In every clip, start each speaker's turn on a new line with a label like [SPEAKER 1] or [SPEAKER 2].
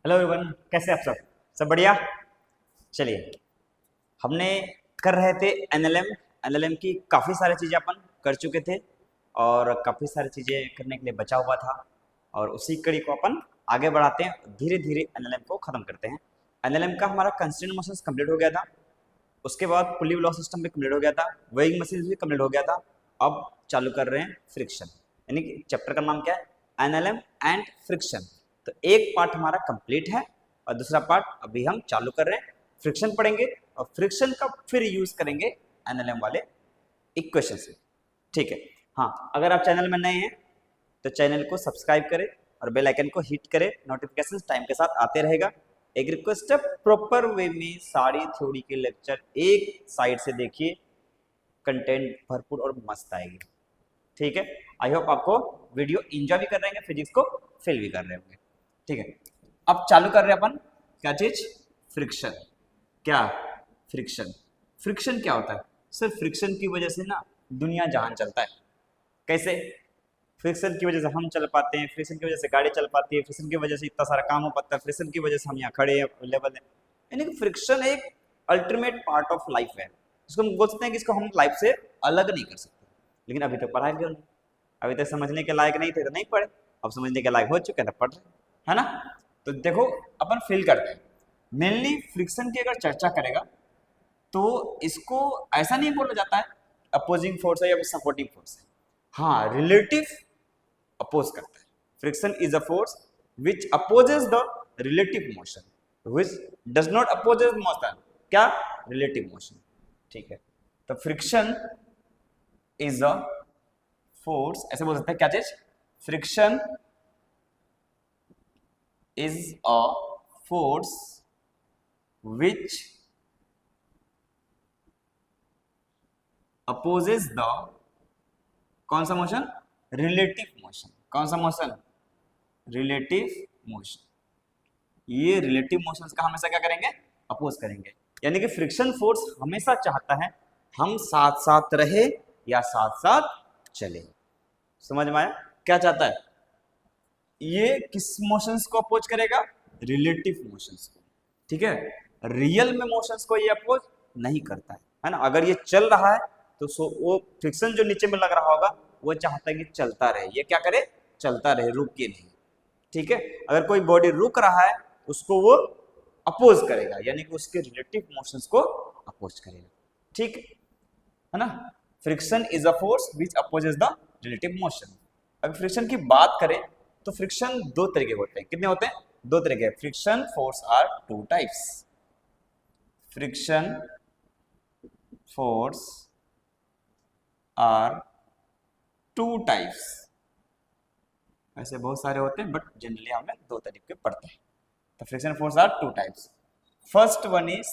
[SPEAKER 1] Hello everyone, कैसे आप सब बढ़िया। चलिए, हमने कर रहे थे एनएलएम की काफ़ी सारी चीज़ें अपन कर चुके थे और काफ़ी सारी चीज़ें करने के लिए बचा हुआ था और उसी कड़ी को अपन आगे बढ़ाते हैं। धीरे धीरे एनएलएम को ख़त्म करते हैं। एनएलएम का हमारा कंस्ट्रेंट मोशंस कंप्लीट हो गया था, उसके बाद पुली ब्लॉक सिस्टम भी कंप्लीट हो गया था, वेइंग मशीन भी कंप्लीट हो गया था। अब चालू कर रहे हैं फ्रिक्शन, यानी कि चैप्टर का नाम क्या है, एनएलएम एंड फ्रिक्शन। तो एक पार्ट हमारा कंप्लीट है और दूसरा पार्ट अभी हम चालू कर रहे हैं। फ्रिक्शन पढ़ेंगे और फ्रिक्शन का फिर यूज करेंगे एनएलएम वाले इक्वेशन से। ठीक है। हाँ, अगर आप चैनल में नए हैं तो चैनल को सब्सक्राइब करें और बेल आइकन को हिट करें, नोटिफिकेशन टाइम के साथ आते रहेगा। एक रिक्वेस्ट है, प्रॉपर वे में सारी थ्योरी के लेक्चर एक साइड से देखिए, कंटेंट भरपूर और मस्त आएगी। ठीक है। आई होप आपको वीडियो एंजॉय भी कर रहे हैं, फिजिक्स को फील भी कर रहे होंगे। ठीक है, अब चालू कर रहे हैं अपन क्या चीज, फ्रिक्शन। क्या फ्रिक्शन? फ्रिक्शन क्या होता है? सिर्फ फ्रिक्शन की वजह से ना दुनिया जहान चलता है। कैसे? फ्रिक्शन की वजह से हम चल पाते हैं, फ्रिक्शन की वजह से गाड़ी चल पाती है, फ्रिक्शन की वजह से इतना सारा काम हो पाता है, फ्रिक्शन की वजह से हम यहाँ खड़े हैं, अवेलेबल है। यानी कि फ्रिक्शन एक अल्टीमेट पार्ट ऑफ लाइफ है, जिसको हम बोल सकते हैं कि इसको हम लाइफ से अलग नहीं कर सकते। लेकिन अभी तक पढ़ा क्यों नहीं? अभी तक समझने के लायक नहीं थे तो नहीं पढ़े, अब समझने के लायक हो चुके हैं तो पढ़ रहे, है ना। तो देखो, अपन फील करते हैं मेनली फ्रिक्शन की अगर चर्चा करेगा तो इसको ऐसा नहीं बोला जाता है अपोजिंग फोर्स है या सपोर्टिंग फोर्स है। हाँ, रिलेटिव अपोज करता है। Friction is a force which opposes the relative motion which does not opposes motion. क्या? Relative motion. ठीक है, तो फ्रिक्शन इज अ फोर्स, ऐसे बोल सकते हैं क्या चीज, friction is a force which opposes the कौन सा मोशन, रिलेटिव मोशन। कौन सा मोशन? Relative motion. ये रिलेटिव मोशंस का हमेशा क्या करेंगे, अपोज करेंगे। यानी कि फ्रिक्शन फोर्स हमेशा चाहता है हम साथ साथ रहे या साथ साथ चले। समझ में आया? क्या चाहता है ये? किस मोशंस को अपोज करेगा? रिलेटिव मोशंस को। ठीक है, रियल में मोशंस को ये अपोज नहीं करता है ना। अगर ये चल रहा है तो वो फ्रिक्शन जो नीचे में लग रहा होगा वो चाहता है कि चलता रहे, ये क्या करे, चलता रहे, रुके नहीं। ठीक है, अगर कोई बॉडी रुक रहा है उसको वो अपोज करेगा, यानी कि उसके रिलेटिव मोशंस को अपोज करेगा। ठीक है ना। Friction is a force which opposes the relative motion. अगर फ्रिक्शन की बात करें तो फ्रिक्शन दो तरीके होते हैं। कितने होते हैं? दो तरीके। Friction force are two types. Friction force are two types. ऐसे बहुत सारे होते हैं बट जनरली हमें दो तरीके पढ़ते हैं। तो friction force are two types. First one is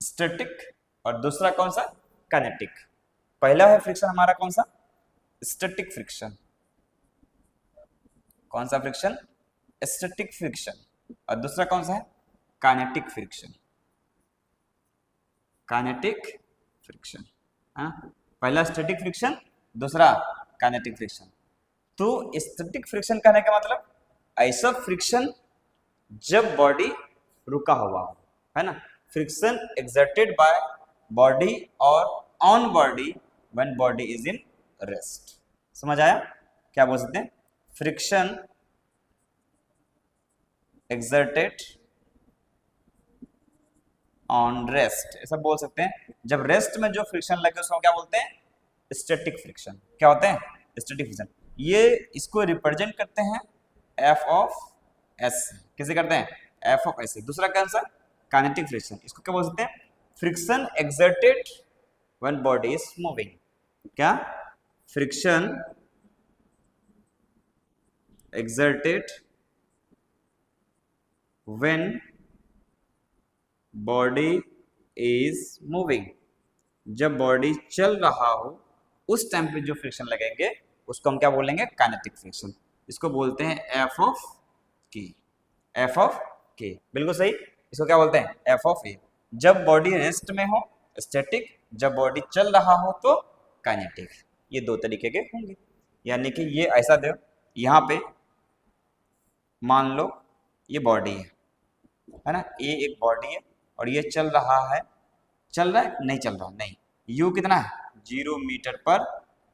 [SPEAKER 1] static और दूसरा कौन सा, काइनेटिक। पहला है फ्रिक्शन हमारा कौन सा, स्टैटिक फ्रिक्शन। कौन सा फ्रिक्शन? Static friction. और दूसरा कौन सा है, काइनेटिक फ्रिक्शन। Kinetic friction. हाँ, पहला स्टैटिक फ्रिक्शन, दूसरा काइनेटिक फ्रिक्शन। तो स्टैटिक फ्रिक्शन कहने का मतलब ऐसा फ्रिक्शन जब बॉडी रुका हुआ हो, है ना। फ्रिक्शन एक्सर्टेड बाय बॉडी और on body when body is in rest. समझ आया? क्या बोल सकते हैं, फ्रिक्शन एक्सर्टेड ऑन रेस्ट, ऐसा बोल सकते हैं। जब रेस्ट में जो फ्रिक्शन लगे उसको क्या बोलते हैं, स्टैटिक फ्रिक्शन। क्या होते हैं, स्टैटिक फ्रिक्शन। ये इसको रिप्रेजेंट करते हैं एफ ऑफ एस। किसे करते हैं, एफ ऑफ एस। दूसरा कौन सा, काइनेटिक फ्रिक्शन। इसको क्या बोल सकते हैं, friction exerted when body is moving. क्या? Friction exerted when body is moving. जब बॉडी चल रहा हो उस टाइम पे जो फ्रिक्शन लगेंगे उसको हम क्या बोलेंगे, काइनेटिक फ्रिक्शन। इसको बोलते हैं एफ ऑफ के। एफ ऑफ के, बिल्कुल सही। इसको क्या बोलते हैं, एफ ऑफ ए। जब बॉडी रेस्ट में हो स्टैटिक, जब बॉडी चल रहा हो तो काइनेटिक। ये दो तरीके के होंगे। यानी कि ये ऐसा दो, यहाँ पे मान लो ये बॉडी है ना, ये एक बॉडी है और ये चल रहा है, चल रहा है नहीं चल रहा नहीं, यू कितना है 0 मीटर पर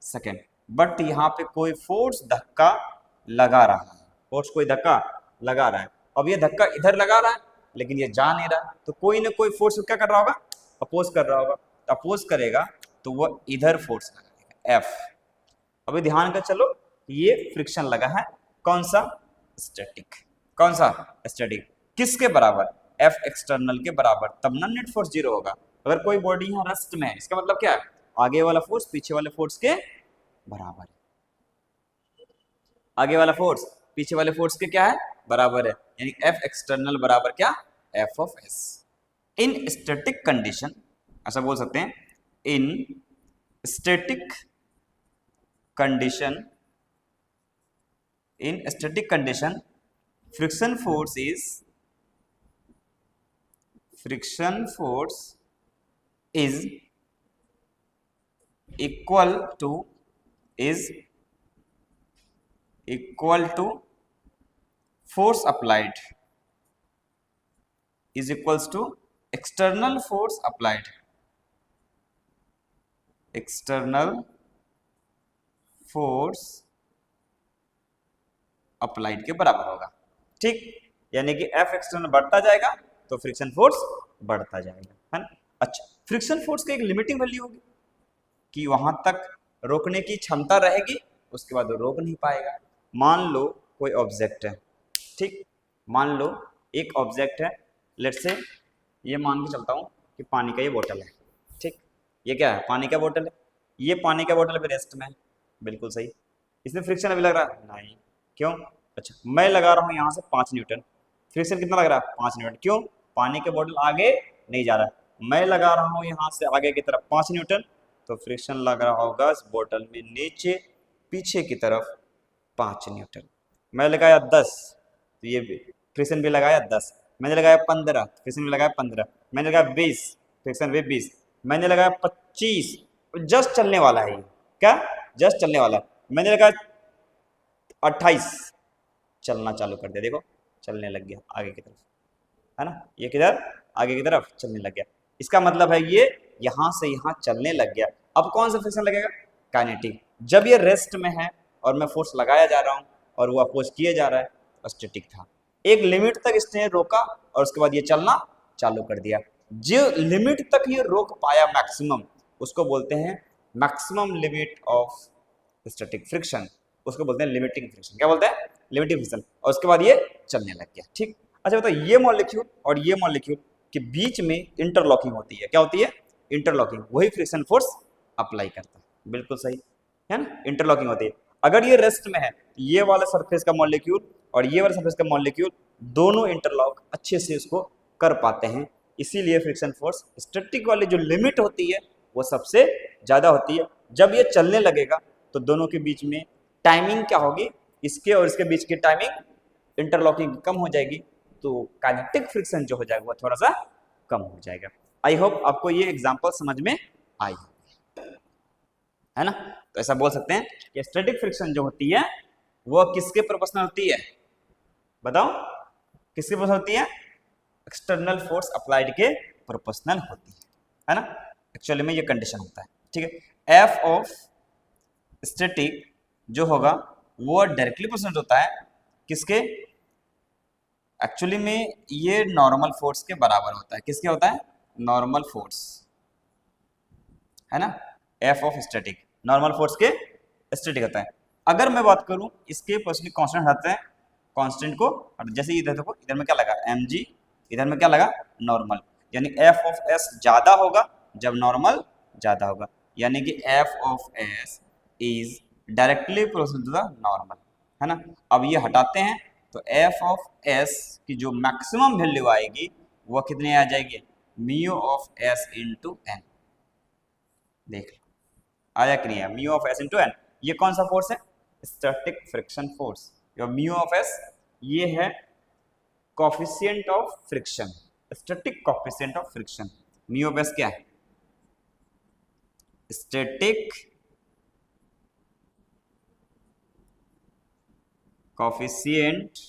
[SPEAKER 1] सेकेंड, बट यहाँ पे कोई फोर्स धक्का लगा रहा है, फोर्स कोई धक्का लगा रहा है। अब ये धक्का इधर लगा रहा है लेकिन ये जा नहीं रहा, तो कोई ना कोई फोर्स क्या कर रहा होगा, अपोज कर रहा होगा, तो अपोज करेगा तो वो इधर फोर्स लगाएगा एफ। अभी ध्यान कर चलो, ये फ्रिक्शन लगा है, कौन सा स्टैटिक, कौन सा स्टैटिक, किसके बराबर, एफ एक्सटर्नल के बराबर, तब ना नेट फोर्स 0 होगा। अगर कोई बॉडी यहाँ रेस्ट में है, इसका मतलब क्या है, आगे वाला फोर्स पीछे वाले फोर्स के बराबर है, आगे वाला फोर्स पीछे वाले फोर्स के क्या है बराबर है, यानी एफ एक्सटर्नल बराबर क्या, F of S. In static condition ऐसा बोल सकते हैं, इन static condition, in static condition friction force is equal to force applied is equals to external force applied, external force applied के बराबर होगा। ठीक, यानी कि एफ एक्सटर्नल बढ़ता जाएगा तो फ्रिक्शन फोर्स बढ़ता जाएगा, है ना। अच्छा, फ्रिक्शन फोर्स की एक लिमिटिंग वैल्यू होगी कि वहां तक रोकने की क्षमता रहेगी, उसके बाद वो रोक नहीं पाएगा। मान लो कोई ऑब्जेक्ट है, ठीक, मान लो एक ऑब्जेक्ट है, लेट्स से ये मान के चलता हूँ कि पानी का ये बोतल है, ठीक, ये क्या है पानी का बोतल है, ये पानी का बोतल भी रेस्ट में है, बिल्कुल सही, इसमें फ्रिक्शन अभी लग रहा है नहीं, क्यों, अच्छा मैं लगा रहा हूँ यहाँ से 5 न्यूटन, फ्रिक्शन कितना लग रहा है 5 न्यूटन, क्यों, पानी के बोतल आगे नहीं जा रहा है, मैं लगा रहा हूँ यहाँ से आगे की तरफ 5 न्यूटन, तो फ्रिक्शन लग रहा होगा इस बोतल में नीचे पीछे की तरफ 5 न्यूटन। मैं लगाया 10 तो ये फ्रिक्शन भी लगाया 10, मैंने लगाया 15 फ्रिक्शन भी लगाया 15, मैंने लगाया 20 फ्रिक्शन भी 20, मैंने लगाया 25, जस्ट चलने वाला है ये, क्या जस्ट चलने वाला है, मैंने लगाया 28, चलना चालू कर दिया, देखो चलने लग गया आगे की तरफ, है ना, ये किधर आगे की तरफ चलने लग गया, इसका मतलब है ये यहाँ से यहाँ चलने लग गया। अब कौन सा फ्रिक्शन लगेगा, काइनेटिक। जब ये रेस्ट में है और मैं फोर्स लगाया जा रहा हूँ और वो अपोज किया जा रहा है, स्टैटिक था, एक लिमिट तक इसने रोका और उसके बाद ये चलना चालू कर दिया, जो लिमिट तक ये रोक पाया मैक्सिमम, उसको बोलते हैं maximum limit of static friction, उसको बोलते हैं लिमिटिंग फ्रिक्शन। क्या बोलते हैं, लिमिटिंग फ्रिक्शन। और उसके बाद ये चलने लग गया, ठीक। अच्छा बताओ, ये मॉलिक्यूल और ये मॉलिक्यूल के बीच में इंटरलॉकिंग होती है, क्या होती है, इंटरलॉकिंग, वही फ्रिक्शन फोर्स अप्लाई करता है, बिल्कुल सही है ना, इंटरलॉकिंग होती है। अगर ये रेस्ट में है, ये वाला सरफेस का मॉलिक्यूल और ये वाला सरफेस का मॉलिक्यूल दोनों इंटरलॉक अच्छे से इसको कर पाते हैं, इसीलिए फ्रिक्शन फोर्स स्टैटिक वाली जो लिमिट होती है वो सबसे ज्यादा होती है। जब ये चलने लगेगा तो दोनों के बीच में टाइमिंग क्या होगी, इसके और इसके बीच की टाइमिंग इंटरलॉकिंग कम हो जाएगी, तो काइनेटिक फ्रिक्शन जो हो जाएगा वो थोड़ा सा कम हो जाएगा। आई होप आपको ये एग्जांपल समझ में आई है ना। तो ऐसा बोल सकते हैं कि स्टैटिक फ्रिक्शन जो होती है वो किसके प्रोपोर्शनल होती है, बताओ किसके प्रोपोर्शनल होती है, एक्सटर्नल फोर्स अप्लाइड के प्रोपोर्शनल होती है ना। एक्चुअली में ये कंडीशन होता है, ठीक है। एफ ऑफ स्टैटिक जो होगा वो डायरेक्टली प्रोपोर्शनल होता है किसके, एक्चुअली में ये नॉर्मल फोर्स के बराबर होता है, किसके होता है, नॉर्मल फोर्स, है ना। F of static normal force के स्टैटिक होता है। अगर मैं बात करूं इसके पर्सनली कांस्टेंट हटाते हैं, कांस्टेंट को, और जैसे इधर देखो इधर में क्या लगा mg, इधर में क्या लगा नॉर्मल, यानी एफ ऑफ एस ज्यादा होगा जब नॉर्मल ज्यादा होगा, यानी कि F of S is directly proportional to the normal, है ना। अब ये हटाते हैं तो एफ ऑफ एस की जो मैक्सिमम वैल्यू आएगी वो कितनी आ जाएगी, mu of S into N, देख लो आया कि नहीं है, mu of S into N. ये कौन सा फोर्स है, static friction force. Mu of S ये है coefficient of friction, static coefficient of friction. Mu of S क्या है, स्टैटिक कोफिशिएंट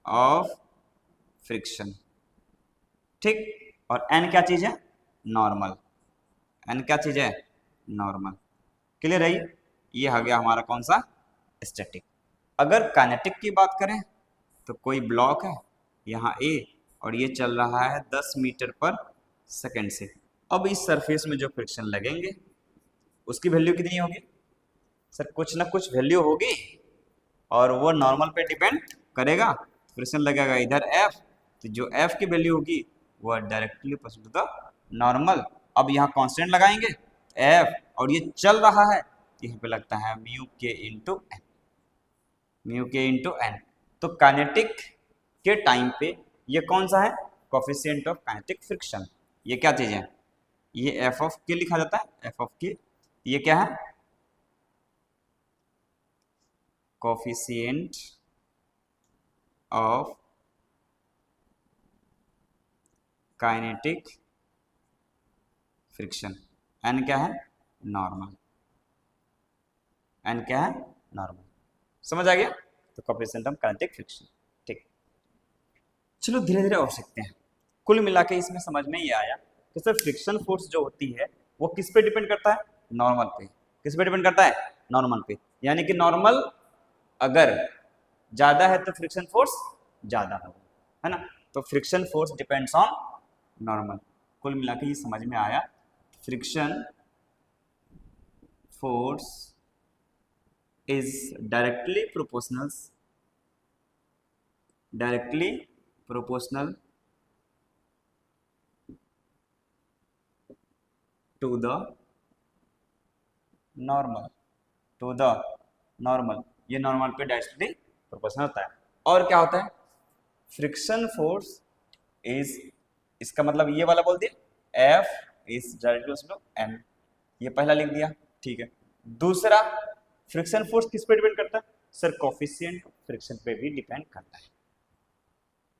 [SPEAKER 1] ऑफ फ्रिक्शन, ठीक। और एन क्या चीज है? नॉर्मल। एन क्या चीज है? नॉर्मल। क्लियर है? ये आ गया हमारा कौन सा? स्टैटिक। अगर काइनेटिक की बात करें तो कोई ब्लॉक है यहाँ ए और ये चल रहा है 10 मीटर पर सेकेंड से। अब इस सरफेस में जो फ्रिक्शन लगेंगे उसकी वैल्यू कितनी होगी? सर कुछ ना कुछ वैल्यू होगी और वो नॉर्मल पे डिपेंड करेगा। फ्रिक्शन लगेगा इधर एफ, तो जो एफ की वैल्यू होगी वो directly proportional to the normal. अब यहाँ कांस्टेंट लगाएंगे एफ और ये चल रहा है, यहाँ पे लगता है म्यू के इंटू एन, म्यू के इंटू एन। तो काइनेटिक के टाइम पे ये कौन सा है? Coefficient of kinetic friction. ये क्या चीज है? ये एफ ऑफ के लिखा जाता है, एफ ऑफ के। ये क्या है? Coefficient of kinetic friction. N क्या है? नॉर्मल। एन क्या है? नॉर्मल। समझ आ गया? तो कोफिशिएंट ऑफ काइनेटिक फ्रिक्शन, ठीक। चलो धीरे धीरे और सीखते हैं। कुल मिला के इसमें समझ में ये आया कि सर फ्रिक्शन फोर्स जो होती है वो किस पे डिपेंड करता है? नॉर्मल पे। किस पे डिपेंड करता है? नॉर्मल पे। यानी कि नॉर्मल अगर ज्यादा है तो फ्रिक्शन फोर्स ज्यादा होगा, है ना। तो friction force depends on normal. कुल मिला के ये समझ में आया, friction force is directly proportional to the normal, ये नॉर्मल पे डायरेक्टली प्रोपोर्शनल होता है। और क्या होता है? फ्रिक्शन फोर्स इज, इसका मतलब ये वाला बोल दिया, एफ इज डायरेक्टली एन, ये पहला लिख दिया, ठीक है। दूसरा, फ्रिक्शन फोर्स किस पे डिपेंड करता है? सर कोफिशिएंट फ्रिक्शन पे भी डिपेंड करता है,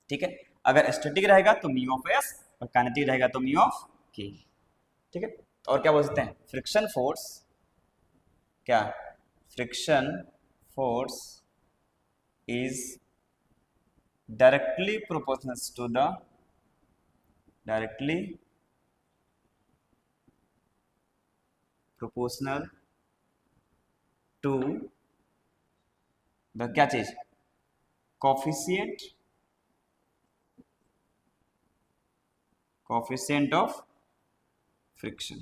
[SPEAKER 1] ठीक है। अगर स्टैटिक रहेगा तो म्यू ऑफ एस और काइनेटिक रहेगा तो म्यू ऑफ के, ठीक है। और क्या बोल सकते हैं? फ्रिक्शन फोर्स क्या? Friction force is directly proportional to the क्या चीज? कोफिशिएंट ऑफ फ्रिक्शन,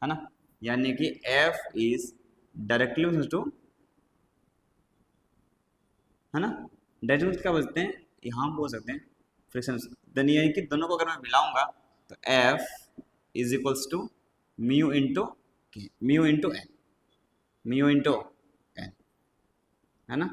[SPEAKER 1] है ना। यानी कि F इज डायरेक्टली टू, है ना, डायरेक्टली क्या बोलते हैं? यहाँ बोल सकते हैं फ्रिक्शन, यानी कि दोनों को अगर मैं मिलाऊंगा तो F is equals to mu into N, mu into N, है ना।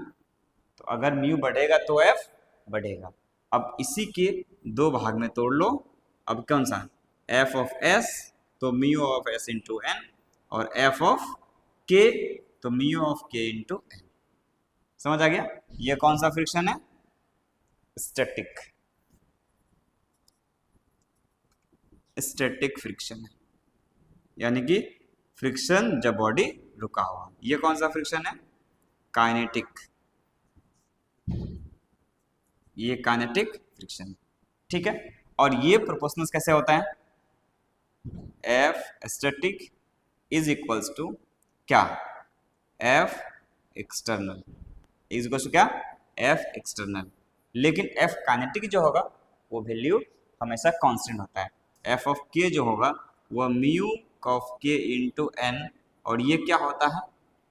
[SPEAKER 1] तो अगर म्यू बढ़ेगा तो एफ बढ़ेगा। अब इसी के दो भाग में तोड़ लो। अब कौन सा? एफ ऑफ एस तो mu of S into N, और एफ ऑफ के तो mu of K into N. समझ आ गया? ये कौन सा फ्रिक्शन है? स्टैटिक फ्रिक्शन है, यानी कि फ्रिक्शन जब बॉडी रुका हुआ। ये कौन सा फ्रिक्शन है? काइनेटिक, ये काइनेटिक फ्रिक्शन, ठीक है। और ये प्रोपोर्शनल कैसे होता है? F static is equals to क्या? F external is equals to क्या? F external. लेकिन एफ काइनेटिक जो होगा वो वैल्यू हमेशा कांस्टेंट होता है। एफ ऑफ के जो होगा वो mu of K into N, और ये क्या होता है?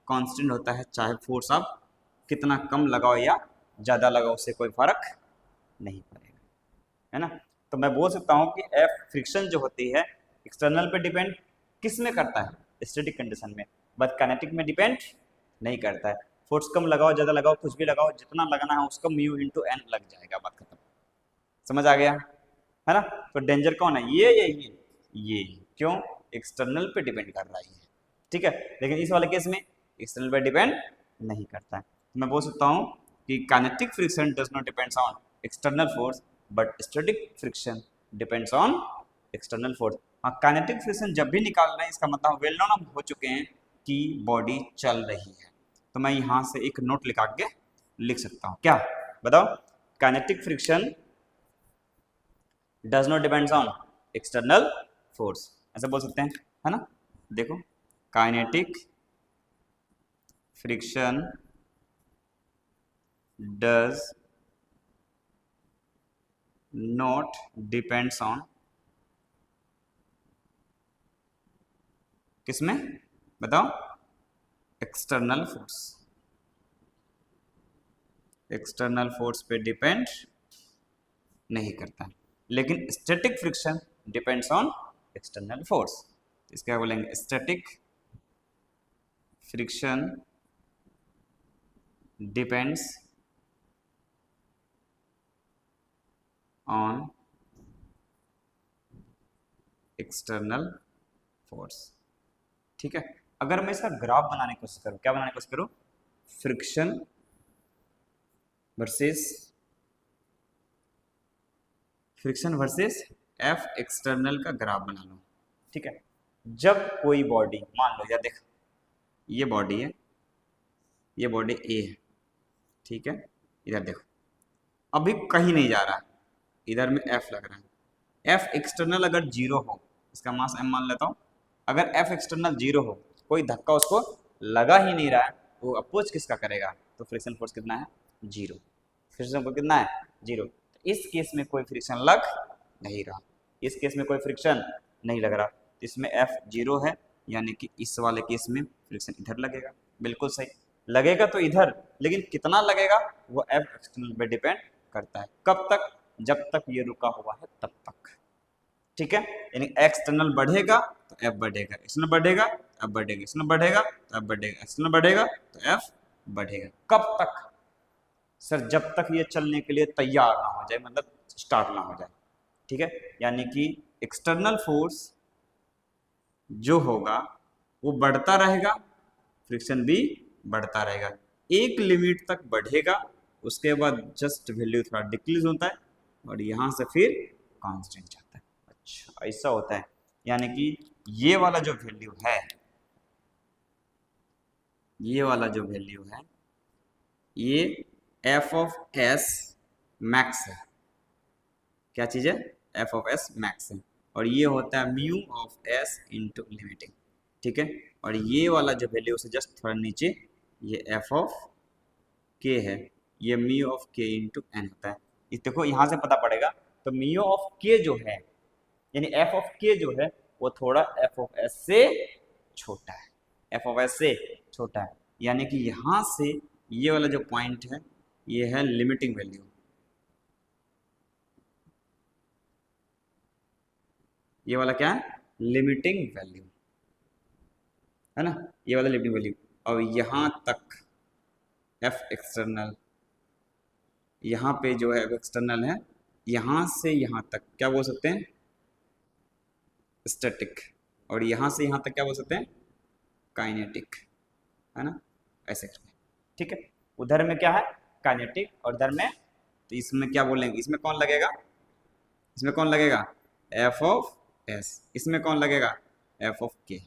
[SPEAKER 1] कांस्टेंट होता है। चाहे फोर्स आप कितना कम लगाओ या ज़्यादा लगाओ, उससे कोई फर्क नहीं पड़ेगा, है ना। तो मैं बोल सकता हूँ कि एफ फ्रिक्शन जो होती है एक्सटर्नल पे डिपेंड किस में करता है? स्टैटिक कंडीशन में। बट काइनेटिक में डिपेंड नहीं करता है। फोर्स कम लगाओ ज़्यादा लगाओ कुछ भी लगाओ, जितना लगाना है उसका म्यू इंटू एन लग जाएगा, बात खत्म। समझ आ गया, है ना। तो डेंजर कौन है? ये क्यों? एक्सटर्नल पे डिपेंड कर रहा है, ठीक है। लेकिन इस वाले केस में एक्सटर्नल पे डिपेंड नहीं करता है। तो मैं बोल सकता हूँ कि kinetic friction does not depends on external force but static friction depends on external force. हाँ, काइनेटिक फ्रिक्शन जब भी निकाल रहे हैं इसका मतलब वेल नोन हम हो चुके हैं कि बॉडी चल रही है। तो मैं यहाँ से एक नोट लिखा के लिख सकता हूँ, क्या बताओ? Kinetic friction does not depends on external force, ऐसा बोल सकते हैं, है ना। देखो, kinetic friction does not depends on, किसमें बताओ, एक्सटर्नल फोर्स, एक्सटर्नल फोर्स पे डिपेंड नहीं करता, लेकिन static friction depends on external force. इसका क्या बोलेंगे, static friction depends on external force. ठीक है, अगर मैं इसका ग्राफ बनाने की कोशिश करूं, क्या बनाने की कोशिश करूं, फ्रिक्शन वर्सेस एफ एक्सटर्नल का ग्राफ बना लो। ठीक है, जब कोई बॉडी, मान लो यार देख, ये बॉडी है, ये बॉडी ए है, ठीक है, इधर देखो, अभी कहीं नहीं जा रहा है, इधर में एफ लग रहा है। एफ एक्सटर्नल अगर जीरो हो, इसका मास एम मान लेता हूँ, अगर एफ एक्सटर्नल जीरो हो, कोई धक्का उसको लगा ही नहीं रहा है, तो अपोज किसका करेगा, तो फ्रिक्शन फोर्स कितना है, जीरो। फ्रिक्शन फोर्स कितना है, जीरो। इस केस में कोई फ्रिक्शन लग नहीं रहा, इस केस में कोई फ्रिक्शन नहीं लग रहा, इसमें एफ जीरो है, यानी कि इस वाले केस में फ्रिक्शन इधर लगेगा, बिल्कुल सही लगेगा तो इधर, लेकिन कितना लगेगा वो एफ एक्सटर्नल पे डिपेंड करता है। कब तक, जब तक ये रुका हुआ है तब तक। ठीक है, यानी एक्सटर्नल बढ़ेगा तो एफ बढ़ेगा, एक्सटर्नल बढ़ेगा एफ बढ़ेगा, एक्सटर्नल बढ़ेगा तो एफ बढ़ेगा, एक्सटर्नल बढ़ेगा तो एफ बढ़ेगा। कब तक, सर जब तक ये चलने के लिए तैयार ना हो जाए, मतलब स्टार्ट ना हो जाए। ठीक है, यानी कि एक्सटर्नल फोर्स जो होगा वो बढ़ता रहेगा, फ्रिक्शन भी बढ़ता रहेगा, एक लिमिट तक बढ़ेगा, उसके बाद जस्ट वैल्यू थोड़ा डिक्रीज होता है और यहाँ से फिर कांस्टेंट जाता है। अच्छा, ऐसा होता है, यानी कि ये वाला जो वैल्यू है, ये वाला जो वैल्यू है, ये एफ ऑफ एस मैक्स है। क्या चीज़ है, एफ ऑफ एस मैक्स है, और ये होता है mu of S into limiting. ठीक है, और ये वाला जो वैल्यू से जस्ट थोड़ा नीचे, ये एफ ऑफ के है, ये mu of K into N होता है। इस देखो यहाँ से पता पड़ेगा, तो म्यू ऑफ के जो है, यानी एफ ऑफ के जो है, वो थोड़ा एफ ऑफ एस से छोटा है, एफ ऑफ एस से छोटा है, यानी कि यहाँ से ये वाला जो पॉइंट है, ये है लिमिटिंग वैल्यू, ये वाला क्या है, लिमिटिंग वैल्यू, है ना, ये वाला लिमिटिंग वैल्यू। और यहाँ तक एफ एक्सटर्नल, यहाँ पे जो है एफ एक्सटर्नल है, यहाँ से यहाँ तक क्या बोल सकते हैं, स्टैटिक, और यहाँ से यहाँ तक क्या बोल सकते हैं, काइनेटिक, है ना, ऐसे करके। ठीक है, उधर में क्या है, काइनेटिक, और इधर में, तो इसमें क्या बोलेंगे, इसमें कौन लगेगा, इसमें कौन लगेगा, एफ ऑफ एस, इसमें कौन लगेगा, एफ ऑफ के।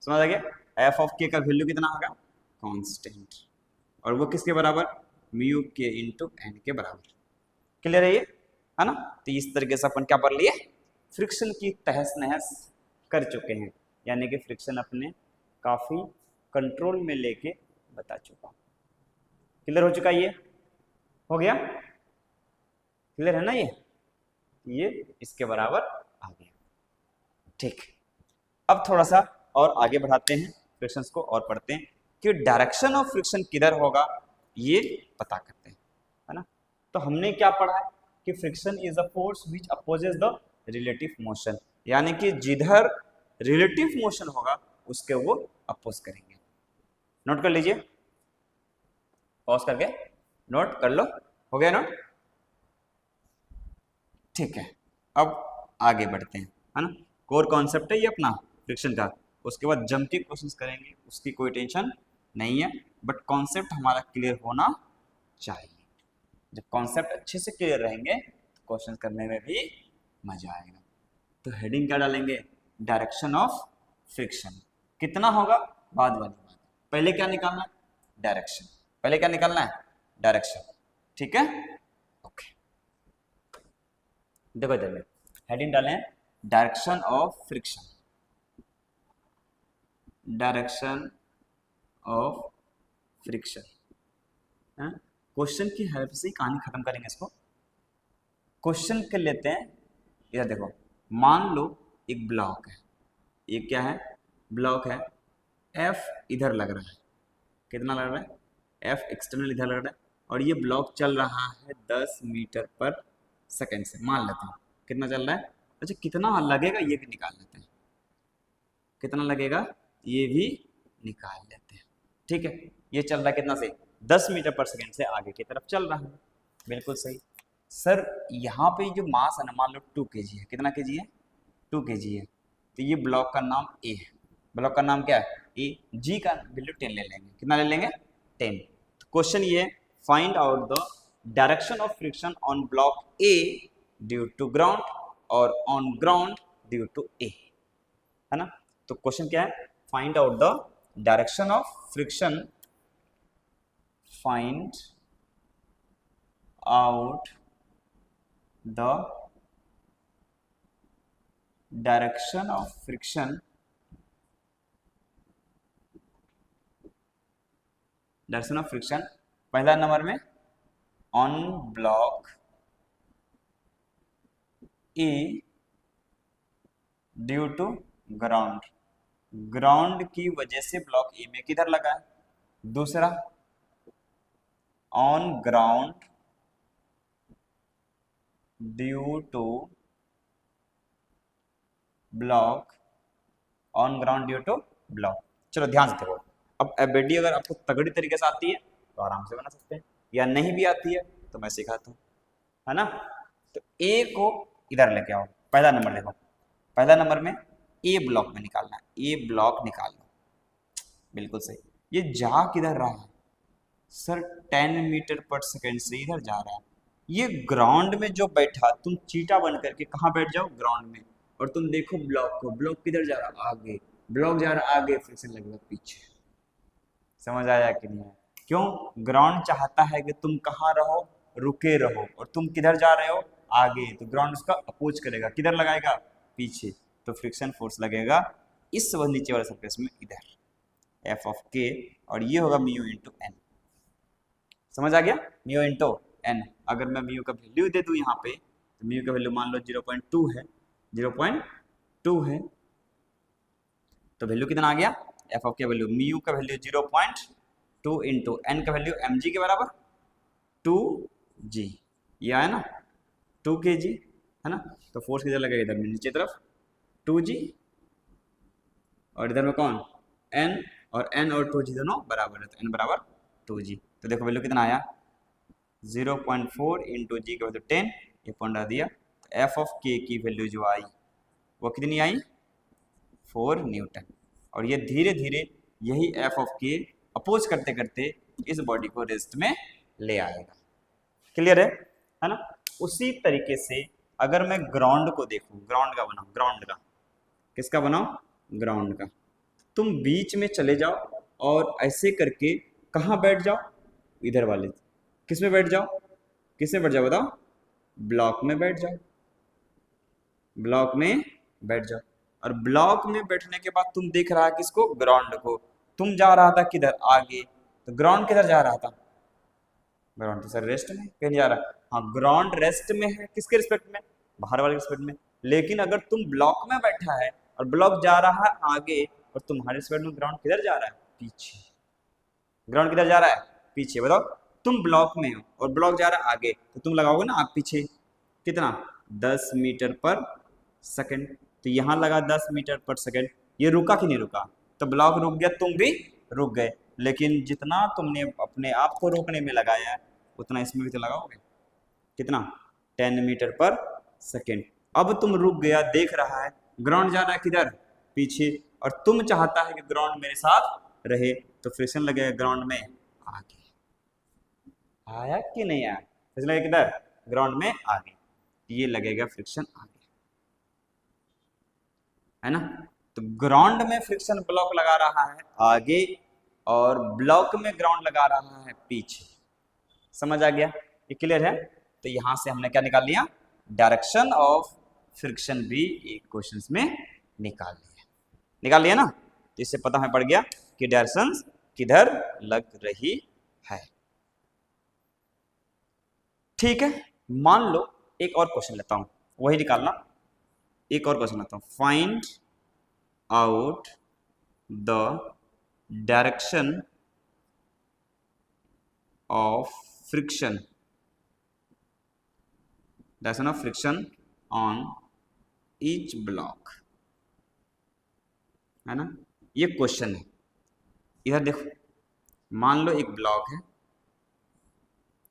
[SPEAKER 1] समझ आ गया, एफ ऑफ के का वैल्यू कितना होगा, कांस्टेंट, और वो किसके बराबर, म्यू के इंटू एन के बराबर। क्लियर है ये, है ना। तो इस तरीके से अपन क्या पढ़ लिए, फ्रिक्शन की तहस नहस कर चुके हैं, यानी कि फ्रिक्शन अपने काफी कंट्रोल में लेके बता चुका। क्लियर हो चुका, ये हो गया, क्लियर है ना, ये इसके बराबर आ गया। ठीक, अब थोड़ा सा और आगे बढ़ाते हैं, फ्रिक्शंस को और पढ़ते हैं कि डायरेक्शन ऑफ फ्रिक्शन किधर होगा, ये पता करते हैं, है ना। तो हमने क्या पढ़ा है कि friction is a force which opposes the relative motion, यानी कि जिधर रिलेटिव मोशन होगा उसके वो अपोज करेंगे। नोट कर लीजिए, पॉज करके नोट कर लो, हो गया नोट। ठीक है, अब आगे बढ़ते हैं, है ना। कोर कॉन्सेप्ट है ये अपना फ्रिक्शन का, उसके बाद जम के क्वेश्चंस करेंगे, उसकी कोई टेंशन नहीं है, बट कॉन्सेप्ट हमारा क्लियर होना चाहिए। जब कॉन्सेप्ट अच्छे से क्लियर रहेंगे तो क्वेश्चन करने में भी मजा आएगा। तो हेडिंग क्या डालेंगे, डायरेक्शन ऑफ फ्रिक्शन, कितना होगा बाद वाली बात, पहले क्या निकालना है, डायरेक्शन, पहले क्या निकालना है, डायरेक्शन। ठीक है, ओके। देखो इधर में हेडिंग डाले हैं direction of friction, direction of friction. Question की हेल्प से ही कहानी खत्म करेंगे इसको। क्वेश्चन कर लेते हैं, इधर देखो, मान लो एक ब्लॉक है, ये क्या है, ब्लॉक है, एफ इधर लग रहा है, कितना लग रहा है, एफ एक्सटर्नल इधर लग रहा है, और ये ब्लॉक चल रहा है 10 मीटर पर सेकेंड से, मान लेते हैं कितना चल रहा है। अच्छा कितना लगेगा ये भी निकाल लेते हैं, कितना लगेगा ये भी निकाल लेते हैं। ठीक है, ये चल रहा है कितना से, 10 मीटर पर सेकेंड से आगे की तरफ चल रहा है, बिल्कुल सही। सर यहाँ पे जो मास है ना, मान लो 2 kg है, कितना kg है, 2 kg है, तो ये ब्लॉक का नाम ए है, ब्लॉक का नाम क्या है ए, जी का वैल्यू 10 ले लेंगे, कितना ले लेंगे 10। तो क्वेश्चन ये, find out the direction of friction on block A due to ground और on ground due to A, है ना। तो क्वेश्चन क्या है, find out the direction of friction, find out the direction of friction, direction of friction पहला number में on block A due to ground, ground की वजह से ब्लॉक ए में किधर लगा है, दूसरा on ground due to block, on ground due to block. चलो ध्यान से देखो, अब एबीडी अगर आपको तगड़ी तरीके से आती है तो आराम से बना सकते हैं, या नहीं भी आती है तो मैं सिखाता हूँ, है ना। तो ए को इधर लेके आओ, पहला नंबर देखो, पहला नंबर में ए ब्लॉक में निकालना है, ए ब्लॉक निकाल लो, बिल्कुल सही। ये जा किधर रहा है सर, 10 मीटर पर सेकेंड से इधर जा रहा है। ये ग्राउंड में जो बैठा, तुम चीटा बन करके कहाँ बैठ जाओ, ग्राउंड में, और तुम देखो ब्लॉक को, ब्लॉक किधर जा रहा है, आगे, ब्लॉक जा रहा है आगे, फ्रिक्शन लगेगा पीछे। समझ आया कि नहीं? क्यों, ग्राउंड चाहता है कि तुम कहाँ रहो, रुके रहो, और तुम किधर जा रहे हो, आगे, तो ग्राउंड उसका अपोज करेगा, किधर लगाएगा, पीछे, तो फ्रिक्शन फोर्स लगेगा इस नीचे वाले सरफेस में इधर, एफ ऑफ के, और ये होगा म्यू इंटू एन। समझ आ गया, म्यू इंटू एन। अगर मैं म्यू का वैल्यू दे दूं यहाँ पे, तो म्यू का वैल्यू मान लो 0.2 है, 0.2 है, तो वैल्यू कितना आ गया, एफ ऑफ के वैल्यू, म्यू का वैल्यू 0.2 इंटू एन का वैल्यू mg के बराबर 2g, ये आया ना 2 kg, है ना। तो फोर्स किधर लगेगा, इधर में नीचे तरफ 2g, और इधर में कौन n, और n और 2g दोनों बराबर है, तो n बराबर 2g। तो देखो वैल्यू कितना आया, 0.4 इंटू जी का वैल्यू 10, ये पॉइंट दिया, तो एफ ऑफ के की वैल्यू जो आई वो कितनी आई, 4 न्यूटन। और ये धीरे धीरे यही एफ ऑफ के अपोज करते करते इस बॉडी को रेस्ट में ले आएगा। क्लियर है ना। उसी तरीके से अगर मैं ग्राउंड को देखूं, ग्राउंड का बनाऊं, ग्राउंड का, किसका बनाओ, ग्राउंड का, तुम बीच में चले जाओ और ऐसे करके कहाँ बैठ जाओ, इधर वाले, किस में बैठ जाओ, किस में बैठ जाओ बताओ, ब्लॉक में बैठ जाओ, ब्लॉक में बैठ जाओ। और ब्लॉक में बैठने के बाद तुम देख रहा है किसको, ग्राउंड को, तुम जा रहा था किधर, आगे, तो ग्राउंड किधर जा रहा था, ग्राउंड तो सर रेस्ट में, कहीं नहीं जा रहा, हाँ ग्राउंड रेस्ट में है, किसके रिस्पेक्ट में, बाहर वाले रिस्पेक्ट में। लेकिन अगर तुम ब्लॉक में बैठा है और ब्लॉक जा रहा है आगे, और तुम्हारे रिस्पेक्ट में ग्राउंड किधर जा रहा है, पीछे, ग्राउंड किधर जा रहा है, पीछे। बताओ, तुम ब्लॉक में हो और ब्लॉक जा रहा है आगे, तो तुम लगाओगे ना आप पीछे, कितना, 10 मीटर पर सेकेंड, तो यहाँ लगा 10 मीटर पर सेकेंड, ये रुका कि नहीं रुका, तो ब्लॉक रुक गया, तुम भी रुक गए। लेकिन जितना तुमने अपने आप को रोकने में लगाया है उतना इसमें भी तो लगाओगे, कितना, 10 मीटर पर सेकेंड। अब तुम रुक गया, देख रहा है ग्राउंड जा रहा है किधर, पीछे, और तुम चाहता है कि ग्राउंड मेरे साथ रहे, तो फ्रिक्शन लगेगा ग्राउंड में आगे। आया कि नहीं आया, फ्रिक्शन लगेगा किधर, ग्राउंड में आगे, ये लगेगा फ्रिक्शन आगे, है ना। तो ग्राउंड में फ्रिक्शन ब्लॉक लगा रहा है आगे, और ब्लॉक में ग्राउंड लगा रहा है पीछे। समझ आ गया, ये क्लियर है। तो यहां से हमने क्या निकाल लिया, डायरेक्शन ऑफ फ्रिक्शन भी एक क्वेश्चन में निकाल लिया ना। तो इससे पता हमें पड़ गया कि डायरेक्शन किधर लग रही है। ठीक है, मान लो एक और क्वेश्चन लेता हूं, वही निकालना। एक और क्वेश्चन लेता हूं, find out the direction of friction on each block, है ना। ये क्वेश्चन है। इधर देखो, मान लो एक ब्लॉक है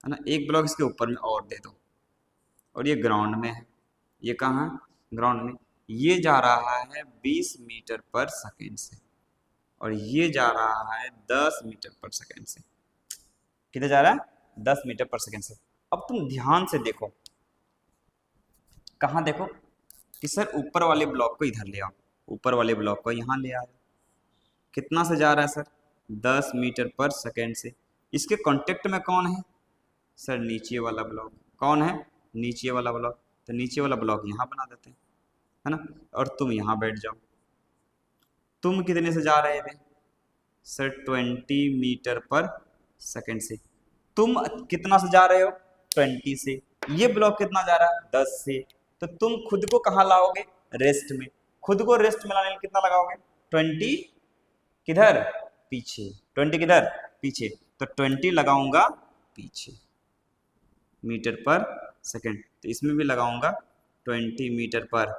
[SPEAKER 1] ना, एक ब्लॉक इसके ऊपर में और दे दो, और ये ग्राउंड में है। ये कहाँ है? ग्राउंड में। ये जा रहा है 20 मीटर पर सेकेंड से, और ये जा रहा है 10 मीटर पर सेकेंड से। किधर जा रहा है? 10 मीटर पर सेकेंड से। अब तुम ध्यान से देखो, कहाँ देखो कि सर ऊपर वाले ब्लॉक को इधर ले आओ, ऊपर वाले ब्लॉक को यहाँ ले आओ। कितना से जा रहा है सर? 10 मीटर पर सेकेंड से। इसके कांटेक्ट में कौन है सर? नीचे वाला ब्लॉक। कौन है? नीचे वाला ब्लॉक। तो नीचे वाला ब्लॉक यहाँ बना देते हैं, है ना। और तुम यहाँ बैठ जाओ। तुम कितने से जा रहे थे सर? 20 मीटर पर सेकेंड से। तुम कितना से जा रहे हो? 20 से। ये ब्लॉक कितना जा रहा है? 10 से। तो तुम खुद को कहाँ लाओगे? रेस्ट में। खुद को रेस्ट में लाने में कितना लगाओगे? 20 किधर? पीछे। 20 किधर? पीछे। तो 20 लगाऊंगा पीछे, मीटर पर सेकेंड। तो इसमें भी लगाऊंगा 20 मीटर पर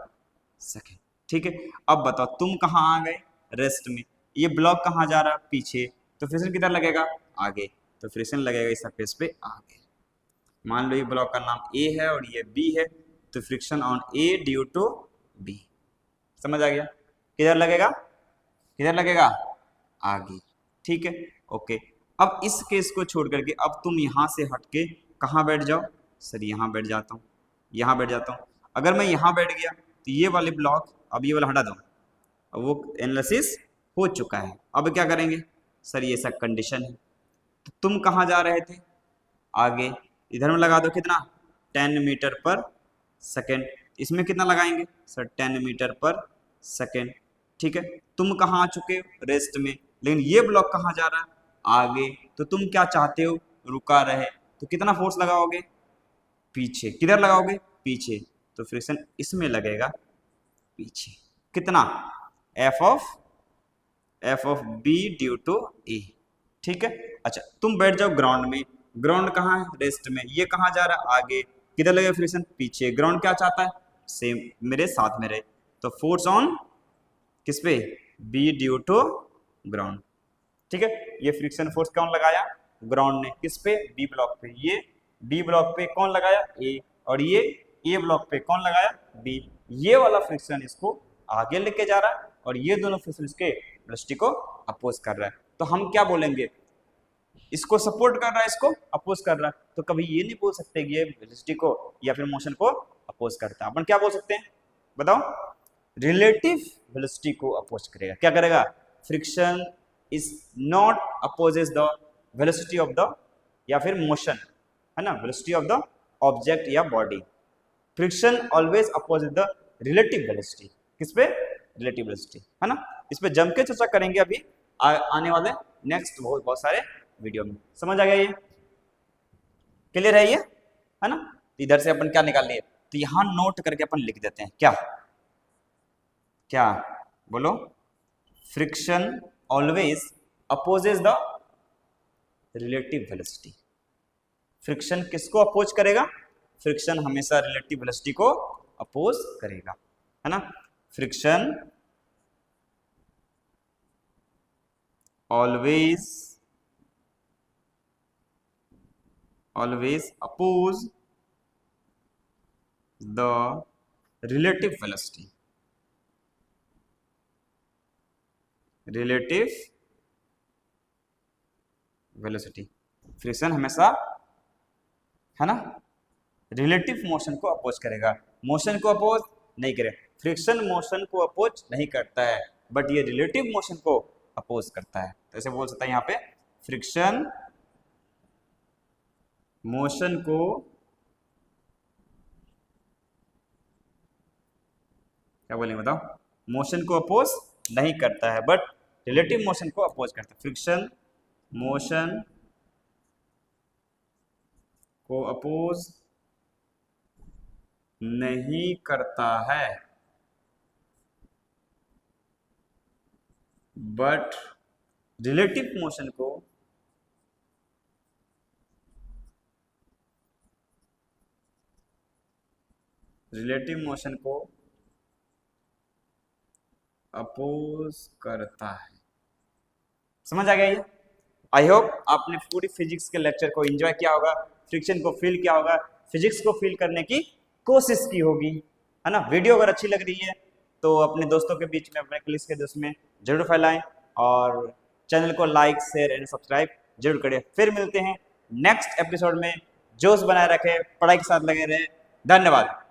[SPEAKER 1] सेकेंड। ठीक है, अब बताओ तुम कहाँ आ गए? रेस्ट में। ये ब्लॉक कहाँ जा रहा? पीछे। तो फ्रिक्शन किधर लगेगा? आगे। तो फ्रिक्शन लगेगा इस सरफेस पे आगे। मान लो ये ब्लॉक का नाम ए है और ये बी है, तो friction on A due to B. समझ आ गया? किधर लगेगा? किधर लगेगा? आगे। ठीक है, ओके। अब इस केस को छोड़ करके अब तुम यहां से हटके कहाँ बैठ जाओ? सर यहाँ बैठ जाता हूँ, यहाँ बैठ जाता हूँ। अगर मैं यहाँ बैठ गया तो ये वाले ब्लॉक, अब ये वाला हटा दो, अब वो एनालिसिस हो चुका है। अब क्या करेंगे? सर ये सब कंडीशन है। तो तुम कहाँ जा रहे थे? आगे। इधर में लगा दो कितना? 10 मीटर पर सेकेंड। इसमें कितना लगाएंगे? सर 10 मीटर पर सेकेंड। ठीक है, तुम कहाँ आ चुके हो? रेस्ट में। लेकिन ये ब्लॉक कहाँ जा रहा है? आगे। तो तुम क्या चाहते हो? रुका रहे। तो कितना फोर्स लगाओगे? पीछे। किधर लगाओगे? पीछे। तो फ्रिक्शन इसमें लगेगा पीछे। कितना? F of B due to A. ठीक है, अच्छा तुम बैठ जाओ ग्राउंड में। ग्राउंड कहाँ है? रेस्ट में। ये कहाँ जा रहा है? आगे। किधर लगेगा फ्रिक्शन? पीछे। ग्राउंड क्या चाहता है? सेम मेरे साथ में रहे। तो फोर्स ऑन किस पे? B due to ground. ठीक है, ये फ्रिक्शन फोर्स कौन लगाया? ग्राउंड ने। किस पे? बी ब्लॉक पे। ये बी ब्लॉक पे कौन लगाया? ए। और ये ए ब्लॉक पे कौन लगाया? बी। ये वाला फ्रिक्शन इसको आगे लेके जा रहा है और ये दोनों फ्रिक्शन इसके वेलोसिटी को अपोज कर रहा है। तो हम क्या बोलेंगे? इसको सपोर्ट कर रहा है, इसको अपोज कर रहा है। तो कभी ये नहीं बोल सकते कि ये वेलोसिटी को या फिर मोशन को अपोज करता है। अपन क्या बोल सकते हैं बताओ? रिलेटिव वेलोसिटी को अपोज करेगा। क्या करेगा? Friction is not opposes the velocity of the, या फिर मोशन, है ना, वेलोसिटी ऑफ द ऑब्जेक्ट या body. Friction always opposes the relative velocity. किस पे? रिलेटिव वेलोसिटी, है ना। इस पे जम के चर्चा करेंगे अभी आने वाले नेक्स्ट बहुत सारे वीडियो में। समझ आ गया? ये क्लियर है? ये है ना। इधर से अपन क्या निकाल लिए? तो यहां नोट करके अपन लिख देते हैं। क्या क्या बोलो? Friction always opposes the relative velocity. Friction किसको अपोज करेगा? फ्रिक्शन हमेशा रिलेटिव वेलोसिटी को अपोज करेगा, है ना। Friction always oppose the relative velocity friction हमेशा, है ना, रिलेटिव मोशन को अपोज करेगा, मोशन को अपोज नहीं करे। फ्रिक्शन मोशन को अपोज नहीं करता है, बट ये रिलेटिव मोशन को अपोज करता है। तो ऐसे बोल सकता है यहाँ पे, फ्रिक्शन मोशन को क्या बोलेंगे बताओ? मोशन को अपोज नहीं करता है, बट रिलेटिव मोशन को अपोज करता है। फ्रिक्शन मोशन को अपोज नहीं करता है, बट रिलेटिव मोशन को अपोज करता है। समझ आ गया ये? आई होप आपने पूरी फिजिक्स के लेक्चर को एंजॉय किया होगा, फ्रिक्शन को फील किया होगा, फिजिक्स को फील करने की कोशिश की होगी, है ना? वीडियो अगर अच्छी लग रही है तो अपने दोस्तों के बीच में, अपने क्लिक्स के दोस्त में जरूर फैलाएं, और चैनल को लाइक शेयर एंड सब्सक्राइब जरूर करें। फिर मिलते हैं नेक्स्ट एपिसोड में। जोश बनाए रखें, पढ़ाई के साथ लगे रहें। धन्यवाद।